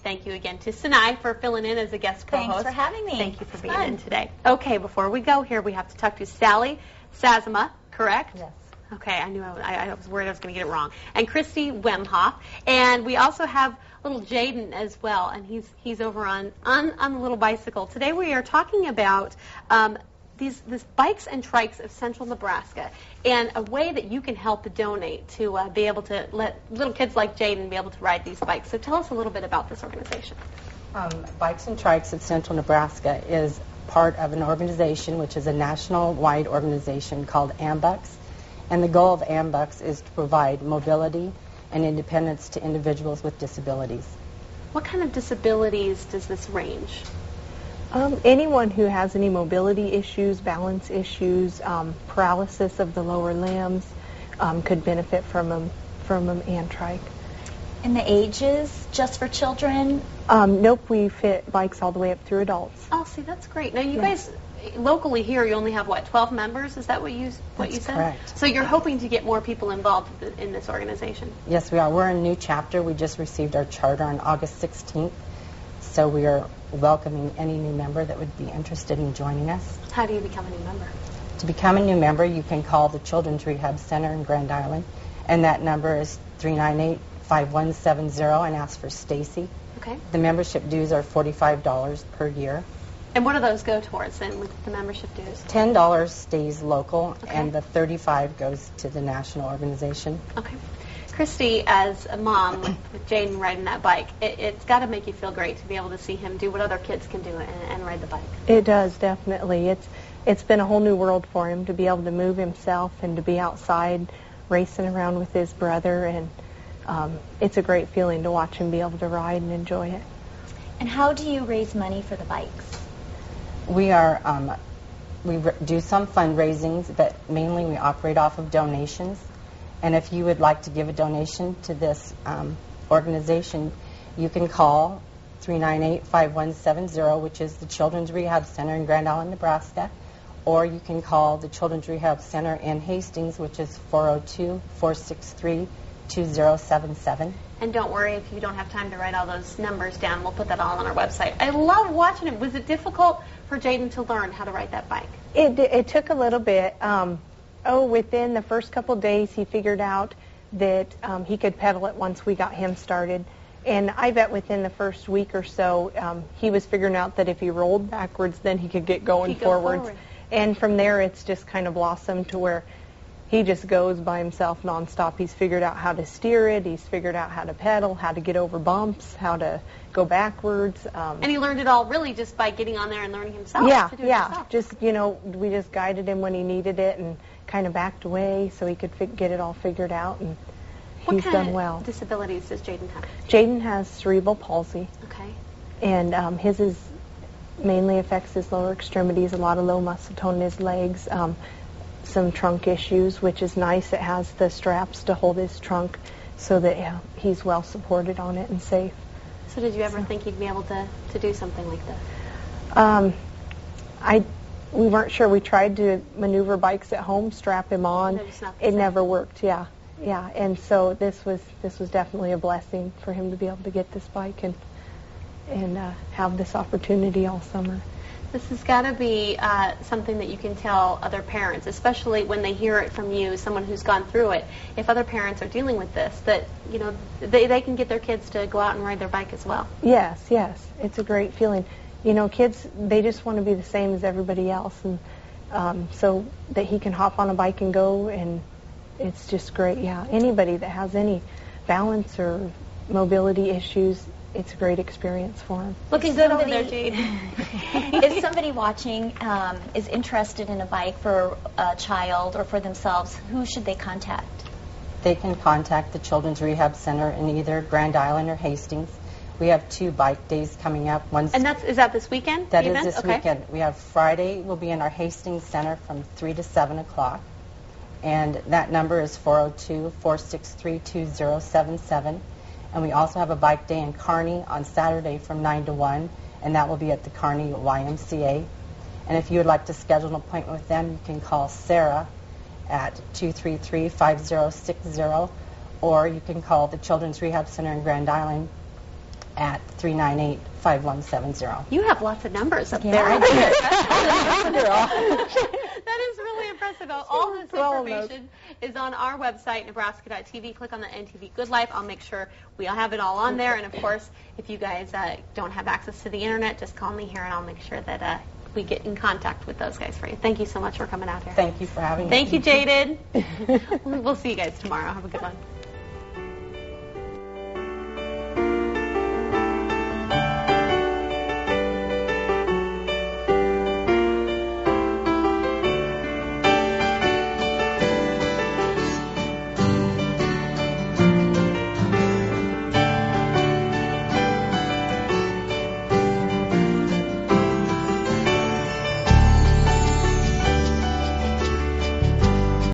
thank you again to Sinai for filling in as a guest co-host. Thanks for having me. Thank you for being in today. Okay, before we go here, we have to talk to Sally Sazama, correct? Yes. Okay, I was worried I was going to get it wrong. And Christy Wemhoff. And we also have little Jaden as well, and he's over on the little bicycle. Today we are talking about these bikes and trikes of central Nebraska, and a way that you can help donate to be able to let little kids like Jaden be able to ride these bikes. So tell us a little bit about this organization. Bikes and Trikes of Central Nebraska is part of an organization which is a national-wide organization called AMBUCS. And the goal of AMBUCS is to provide mobility and independence to individuals with disabilities. What kind of disabilities does this range? Anyone who has any mobility issues, balance issues, paralysis of the lower limbs could benefit from an trike. And the ages, just for children? Nope, we fit bikes all the way up through adults. Oh, see, that's great. Now, you guys, locally here, you only have, 12 members? Is that what you said? That's correct. So you're hoping to get more people involved in this organization? Yes, we are. We're a new chapter. We just received our charter on August 16th. So we are welcoming any new member that would be interested in joining us. How do you become a new member? To become a new member, you can call the Children's Rehab Center in Grand Island, and that number is 398-5170, and ask for Stacy. Okay. The membership dues are $45 per year. And what do those go towards then with the membership dues? $10 stays local, Okay. and the $35 goes to the national organization. Okay. Christy, as a mom with Jaden riding that bike, it's got to make you feel great to be able to see him do what other kids can do and ride the bike. It does, definitely. It's been a whole new world for him to be able to move himself and to be outside racing around with his brother, and it's a great feeling to watch him be able to ride and enjoy it. And how do you raise money for the bikes? We do some fundraisings, but mainly we operate off of donations. And if you would like to give a donation to this organization, you can call 398-5170, which is the Children's Rehab Center in Grand Island, Nebraska, or you can call the Children's Rehab Center in Hastings, which is 402-463-2077. And don't worry if you don't have time to write all those numbers down. We'll put that all on our website. I love watching him. Was it difficult for Jaden to learn how to ride that bike? It took a little bit. Within the first couple days, he figured out that he could pedal it once we got him started. And I bet within the first week or so, he was figuring out that if he rolled backwards, then he could get going forwards. And from there, it's just kind of blossomed to where he just goes by himself nonstop. He's figured out how to steer it. He's figured out how to pedal, how to get over bumps, how to go backwards. And he learned it all really just by getting on there and learning himself. Yeah, to do it himself. Just, we just guided him when he needed it and kind of backed away so he could get it all figured out, and he's done well. What kind of disabilities does Jaden have? Jaden has cerebral palsy. Okay. And his mainly affects his lower extremities, a lot of low muscle tone in his legs, some trunk issues, which is nice. It has the straps to hold his trunk so that he's well supported on it and safe. So did you ever think he'd be able to do something like this? We weren't sure. We tried to maneuver bikes at home, strap him on. It never worked. Yeah. And so this was definitely a blessing for him to be able to get this bike and have this opportunity all summer. This has got to be something that you can tell other parents, especially when they hear it from you, someone who's gone through it. If other parents are dealing with this, that they can get their kids to go out and ride their bike as well. Yes, it's a great feeling. Kids, they just want to be the same as everybody else, and so that he can hop on a bike and go, and it's just great. Yeah, anybody that has any balance or mobility issues, it's a great experience for them. Looking good over there, Jade. If somebody watching is interested in a bike for a child or for themselves, who should they contact? They can contact the Children's Rehab Center in either Grand Island or Hastings. We have 2 bike days coming up. And is that this weekend? That is this weekend. We have Friday. We'll be in our Hastings Center from 3 to 7 o'clock. And that number is 402-463-2077. And we also have a bike day in Kearney on Saturday from 9 to 1. And that will be at the Kearney YMCA. And if you would like to schedule an appointment with them, you can call Sarah at 233-5060. Or you can call the Children's Rehab Center in Grand Island at 398-5170. You have lots of numbers up Yeah, there. I That is really impressive. All this information is on our website, nebraska.tv. Click on the NTV Good Life. I'll make sure we'll have it all on there. And, of course, if you guys don't have access to the Internet, just call me here, and I'll make sure that we get in contact with those guys for you. Thank you so much for coming out here. Thank you for having me. Thank you, Jaden. We'll see you guys tomorrow. Have a good one.